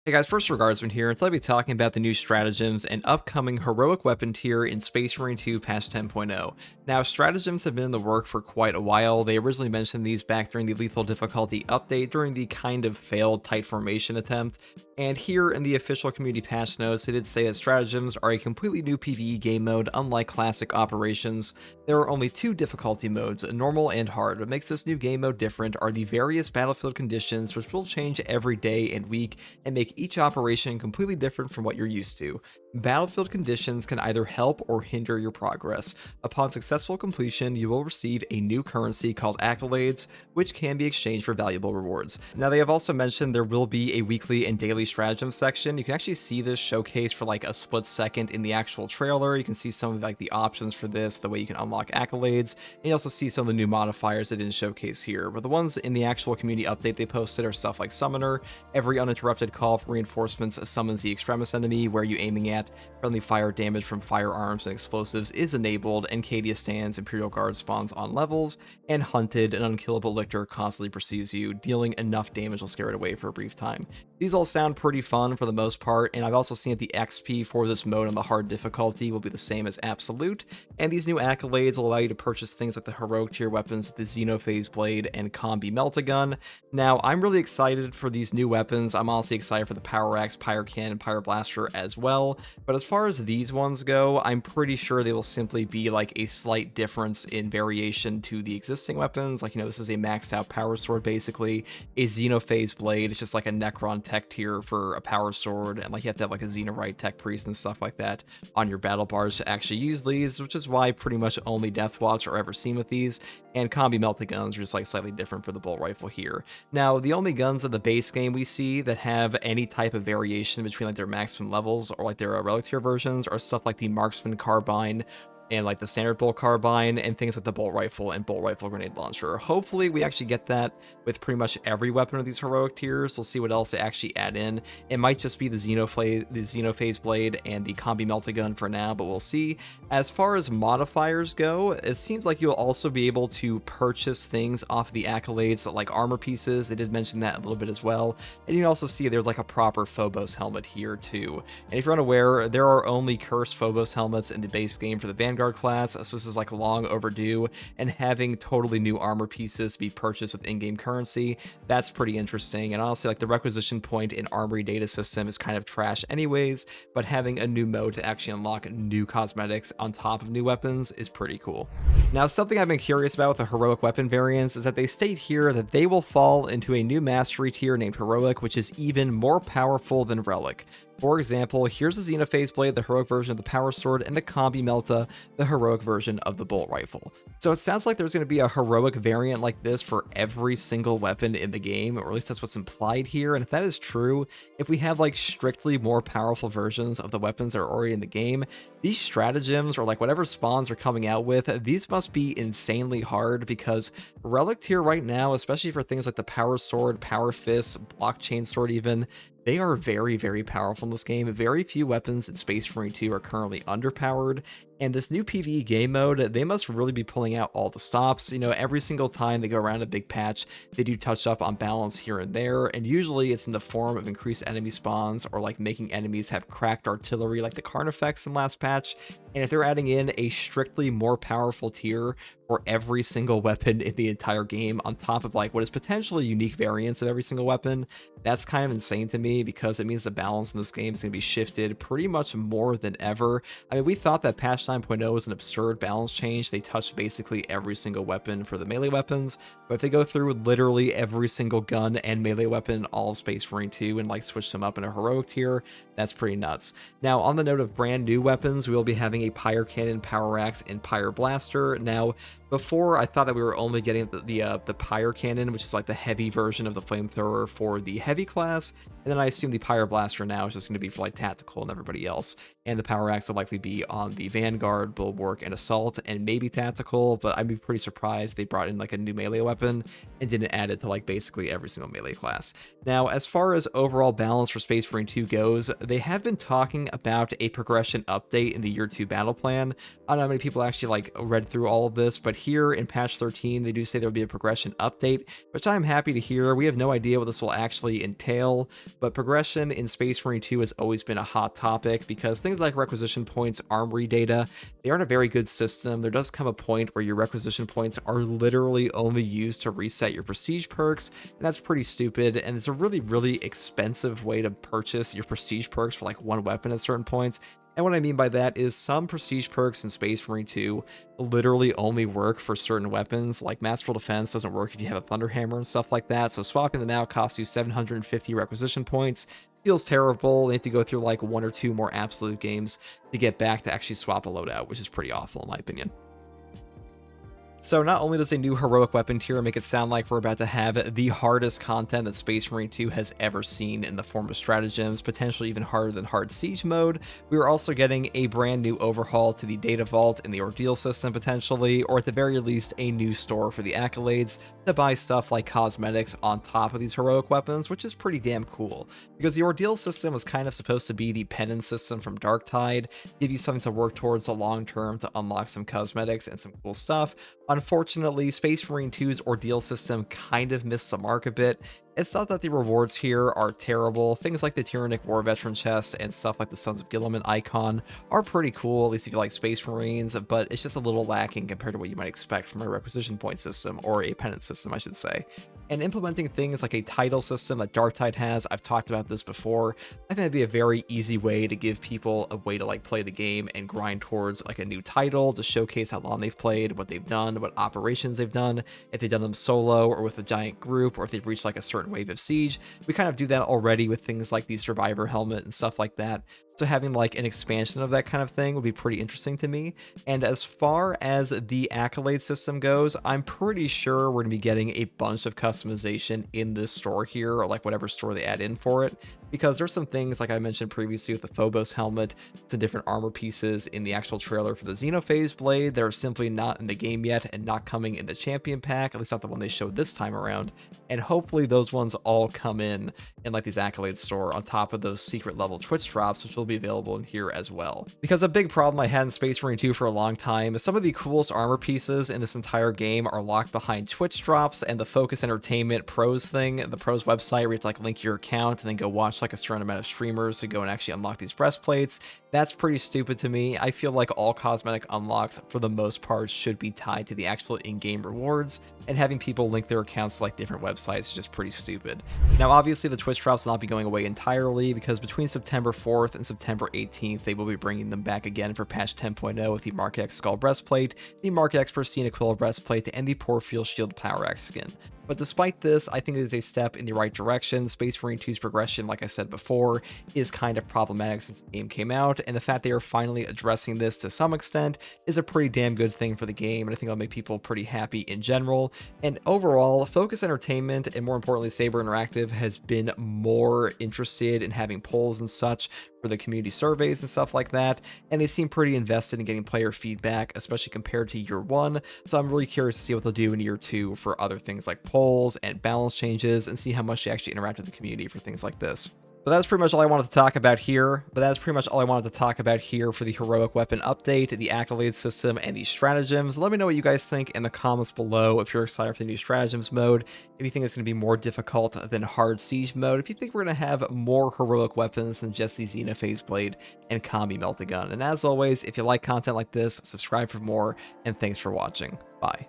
Hey guys, first regardsman here, and today I'll be talking about the new stratagems and upcoming heroic weapon tier in Space Marine 2 patch 10.0. Now, stratagems have been in the work for quite a while. They originally mentioned these back during the lethal difficulty update during the kind of failed tight formation attempt, and here in the official community patch notes, they did say that stratagems are a completely new PvE game mode unlike classic operations. There are only two difficulty modes, normal and hard. What makes this new game mode different are the various battlefield conditions, which will change every day and week and make each operation completely different from what you're used to. Battlefield conditions can either help or hinder your progress. Upon successful completion, you will receive a new currency called Accolades, which can be exchanged for valuable rewards. Now, they have also mentioned there will be a weekly and daily stratagem section. You can actually see this showcased for like a split second in the actual trailer. You can see some of like the options for this, the way you can unlock Accolades, and you also see some of the new modifiers that didn't showcase here. But the ones in the actual community update they posted are stuff like Summoner. Every uninterrupted call for reinforcements summons the extremis enemy where you aiming at. Friendly fire damage from firearms and explosives is enabled, and Cadia stands, Imperial Guard spawns on levels, and Hunted, an unkillable lictor, constantly pursues you, dealing enough damage will scare it away for a brief time. These all sound pretty fun for the most part, and I've also seen that the XP for this mode on the hard difficulty will be the same as Absolute, and these new accolades will allow you to purchase things like the heroic tier weapons, the Xenophase Blade, and Combi Melt-A-Gun. Now, I'm really excited for these new weapons. I'm honestly excited for the Power Axe, Pyre Cannon, and Pyre Blaster as well. But as far as these ones go, I'm pretty sure they will simply be like a slight difference in variation to the existing weapons. Like, this is a maxed out power sword, basically. A Xenophase Blade, it's just like a Necron tech tier for a power sword. And like you have to have like a Xenorite tech priest and stuff like that on your battle bars to actually use these, which is why pretty much only Deathwatch are ever seen with these. And Combi Melt-A-Guns are just like slightly different for the bolt rifle here. Now, the only guns in the base game we see that have any type of variation between like their maximum levels or like their relic tier versions are stuff like the Marksman Carbine and like the standard bolt carbine and things like the bolt rifle and bolt rifle grenade launcher. Hopefully we actually get that with pretty much every weapon of these heroic tiers. We'll see what else they actually add in. It might just be the Xenophase Blade and the Combi Melt-A-Gun for now, but we'll see. As far as modifiers go, it seems like you'll also be able to purchase things off the accolades like armor pieces. They did mention that a little bit as well. And you can also see there's like a proper Phobos helmet here too. And if you're unaware, there are only cursed Phobos helmets in the base game for the Vanguard class, so this is like long overdue, and having totally new armor pieces be purchased with in-game currency, that's pretty interesting. And honestly, like the requisition point in armory data system is kind of trash anyways, but having a new mode to actually unlock new cosmetics on top of new weapons is pretty cool. Now, something I've been curious about with the heroic weapon variants is that they state here that they will fall into a new mastery tier named heroic, which is even more powerful than relic. For example, here's the Xenophase Blade, the heroic version of the Power Sword, and the Combi Melta, the heroic version of the Bolt Rifle. So it sounds like there's going to be a heroic variant like this for every single weapon in the game, or at least that's what's implied here. And if that is true, if we have like strictly more powerful versions of the weapons that are already in the game, these stratagems or like whatever spawns are coming out with, these must be insanely hard because relic tier right now, especially for things like the Power Sword, Power Fist, Blockchain Sword even, they are very, very powerful in this game. Very few weapons in Space Marine 2 are currently underpowered, and this new PvE game mode, they must really be pulling out all the stops. Every single time they go around a big patch, they do touch up on balance here and there, and usually it's in the form of increased enemy spawns or like making enemies have cracked artillery like the Carnifex in last patch. And if they're adding in a strictly more powerful tier for every single weapon in the entire game on top of like what is potentially unique variants of every single weapon, that's kind of insane to me because it means the balance in this game is going to be shifted pretty much more than ever. I mean, we thought that patch 9.0 was an absurd balance change. They touched basically every single weapon for the melee weapons, but if they go through literally every single gun and melee weapon in all of Space Marine 2 and like switch them up in a heroic tier, that's pretty nuts. Now, on the note of brand new weapons, we will be having a Pyre Cannon, Power Axe, and Pyre Blaster. Now, before, I thought that we were only getting the Pyre Cannon, which is like the heavy version of the flamethrower for the heavy class, and then I assume the Pyre Blaster now is just going to be for like tactical and everybody else, and the Power Axe will likely be on the Vanguard, Bulwark, and Assault, and maybe tactical, but I'd be pretty surprised they brought in like a new melee weapon and didn't add it to like basically every single melee class. Now, as far as overall balance for Space Marine 2 goes, they have been talking about a progression update in the Year 2 battle plan. I don't know how many people actually like read through all of this, but here in patch 13, they do say there'll be a progression update, which I'm happy to hear. We have no idea what this will actually entail, but progression in Space Marine 2 has always been a hot topic because things like requisition points, armory data, they aren't a very good system. There does come a point where your requisition points are literally only used to reset your prestige perks, and that's pretty stupid, and it's a really, really expensive way to purchase your prestige perks for like one weapon at certain points. And what I mean by that is some prestige perks in Space Marine 2 literally only work for certain weapons, like Masterful Defense doesn't work if you have a Thunder Hammer and stuff like that, so swapping them out costs you 750 requisition points. Feels terrible. They have to go through like one or two more absolute games to get back to actually swap a loadout, which is pretty awful in my opinion. So not only does a new heroic weapon tier make it sound like we're about to have the hardest content that Space Marine 2 has ever seen in the form of stratagems, potentially even harder than hard siege mode, we are also getting a brand new overhaul to the data vault and the ordeal system potentially, or at the very least a new store for the accolades to buy stuff like cosmetics on top of these heroic weapons, which is pretty damn cool. Because the ordeal system was kind of supposed to be the penance system from Darktide, give you something to work towards the long term to unlock some cosmetics and some cool stuff. Unfortunately, Space Marine 2's ordeal system kind of missed the mark a bit. It's not that the rewards here are terrible. Things like the Tyrannic War Veteran chest and stuff like the Sons of Guilliman icon are pretty cool, at least if you like Space Marines, but it's just a little lacking compared to what you might expect from a requisition point system, or a penance system, I should say. And implementing things like a title system that Darktide has, I've talked about this before, I think that'd be a very easy way to give people a way to like play the game and grind towards like a new title to showcase how long they've played, what they've done, what operations they've done, if they've done them solo or with a giant group, or if they've reached like a certain wave of siege. We kind of do that already with things like the Survivor helmet and stuff like that. So having like an expansion of that kind of thing would be pretty interesting to me. And as far as the accolade system goes, I'm pretty sure we're going to be getting a bunch of customization in this store here, or like whatever store they add in for it. Because there's some things like I mentioned previously with the Phobos helmet, some different armor pieces in the actual trailer for the Xenophase blade that are simply not in the game yet and not coming in the champion pack, at least not the one they showed this time around. And hopefully those ones all come in like these accolade store on top of those secret level Twitch drops, which will be available in here as well. Because a big problem I had in Space Marine 2 for a long time is some of the coolest armor pieces in this entire game are locked behind Twitch drops and the Focus Entertainment Pros thing, the Pros website where you have to like link your account and then go watch like a certain amount of streamers to go and actually unlock these breastplates. That's pretty stupid to me. I feel like all cosmetic unlocks for the most part should be tied to the actual in-game rewards, and having people link their accounts to like different websites is just pretty stupid. Now obviously the Twitch drops will not be going away entirely, because between September 4th and September 18th they will be bringing them back again for patch 10.0 with the Mark X Skull Breastplate, the Mark X Pristine Aquila Breastplate, and the Porphyl Shield Power Axe skin. But despite this, I think it is a step in the right direction. Space Marine 2's progression, like I said before, is kind of problematic since the game came out, and the fact they are finally addressing this to some extent is a pretty damn good thing for the game, and I think it'll make people pretty happy in general. And overall, Focus Entertainment, and more importantly Saber Interactive, has been more interested in having polls and such for the community surveys and stuff like that, and they seem pretty invested in getting player feedback, especially compared to year one. So I'm really curious to see what they'll do in year two for other things like polls and balance changes, and see how much they actually interact with the community for things like this. But that's pretty much all I wanted to talk about here. For the heroic weapon update, the accolade system, and the stratagems. Let me know what you guys think in the comments below. If you're excited for the new stratagems mode, if you think it's going to be more difficult than hard siege mode, if you think we're going to have more heroic weapons than just the Xenophase blade and Combi Meltagun. And as always, if you like content like this, subscribe for more, and thanks for watching. Bye.